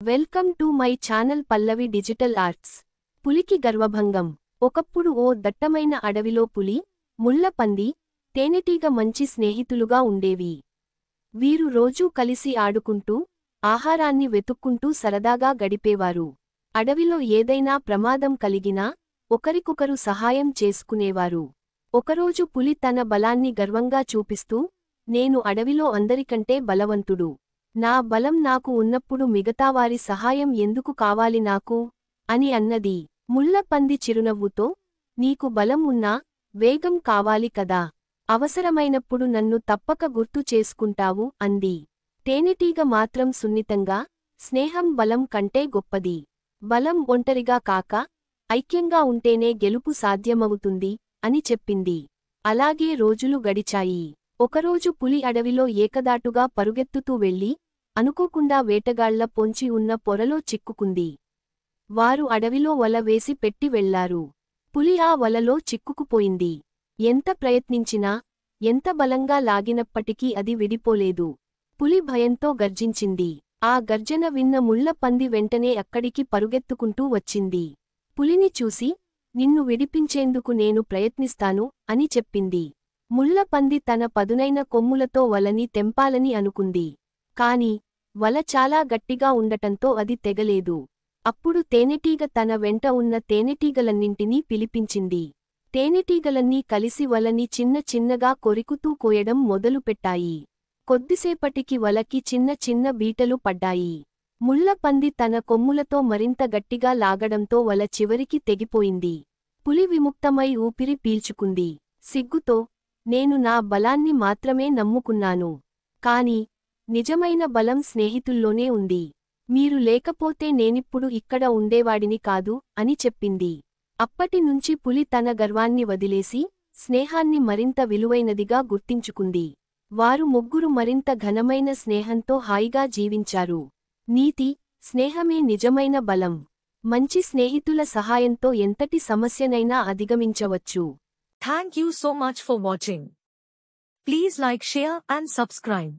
Welcome to my channel Pallavi digital arts. పులికి గర్వభంగం. ఒకప్పుడు ఓ దట్టమైన అడవిలో పులి, ముళ్లపంది, తేనెటీగ మంచి స్నేహితులుగా ఉండేవి. వీరు రోజూ కలిసి ఆడుకుంటూ, ఆహారాన్ని వెతుక్కుంటూ సరదాగా గడిపేవారు. అడవిలో ఏదైనా ప్రమాదం కలిగినా ఒకరికొకరు సహాయం చేసుకునేవారు. ఒకరోజు పులి తన బలాన్ని గర్వంగా చూపిస్తూ, నేను అడవిలో అందరికంటే బలవంతుడు. నా బలం నాకు ఉన్నప్పుడు మిగతావారి సహాయం ఎందుకు కావాలి నాకు? అని అన్నది. ముళ్లపంది చిరునవ్వుతో, నీకు బలం ఉన్నా, వేగం కావాలి కదా. అవసరమైనప్పుడు నన్ను తప్పక గుర్తు చేసుకుంటావు అంది. తేనెటీగ మాత్రం సున్నితంగా, స్నేహం బలం కంటే గొప్పది. బలం ఒంటరిగా కాక, ఐక్యంగా ఉంటేనే గెలుపు సాధ్యమవుతుంది అని చెప్పింది. అలాగే రోజులు గడిచాయి. ఒకరోజు పులి అడవిలో ఏకదాటుగా పరుగెత్తుతూ వెళ్లి, అనుకోకుండా వేటగాళ్ల పొంచి ఉన్న పొరలో చిక్కుకుంది. వారు అడవిలో వల వేసి పెట్టి వెళ్లారు. పులి ఆ వలలో చిక్కుకుపోయింది. ఎంత ప్రయత్నించినా, ఎంత బలంగా లాగినప్పటికీ అది విడిపోలేదు. పులి భయంతో గర్జించింది. ఆ గర్జన విన్న ముళ్లపంది వెంటనే అక్కడికి పరుగెత్తుకుంటూ వచ్చింది. పులిని చూసి, నిన్ను విడిపించేందుకు నేను ప్రయత్నిస్తాను అని చెప్పింది. ముళ్లపంది తన పదునైన కొమ్ములతో వలని తెంపాలని అనుకుంది. కాని, వల చాలా గట్టిగా ఉండటంతో అది తెగలేదు. అప్పుడు తేనెటీగ తన వెంట ఉన్న తేనెటీగలన్నింటినీ పిలిపించింది. తేనెటీగలన్నీ కలిసి వలని చిన్న చిన్నగా కొరికుతూ కోయడం మొదలుపెట్టాయి. కొద్దిసేపటికి వలకి చిన్న చిన్న బీటలు పడ్డాయి. ముళ్లపంది తన కొమ్ములతో మరింత గట్టిగా లాగడంతో వల చివరికి తెగిపోయింది. పులి విముక్తమై ఊపిరి పీల్చుకుంది. సిగ్గుతో, నేను నా బలాన్ని మాత్రమే నమ్ముకున్నాను. కాని, నిజమైన బలం స్నేహితుల్లోనే ఉంది. మీరు లేకపోతే నేనిప్పుడు ఇక్కడ ఉండేవాడిని కాదు అని చెప్పింది. అప్పటినుంచి పులి తన గర్వాన్ని వదిలేసి, స్నేహాన్ని మరింత విలువైనదిగా గుర్తించుకుంది. వారు ముగ్గురు మరింత ఘనమైన స్నేహంతో హాయిగా జీవించారు. నీతి: స్నేహమే నిజమైన బలం. మంచి స్నేహితుల సహాయంతో ఎంతటి సమస్యనైనా అధిగమించవచ్చు. Thank you so much for watching. Please like, share and subscribe.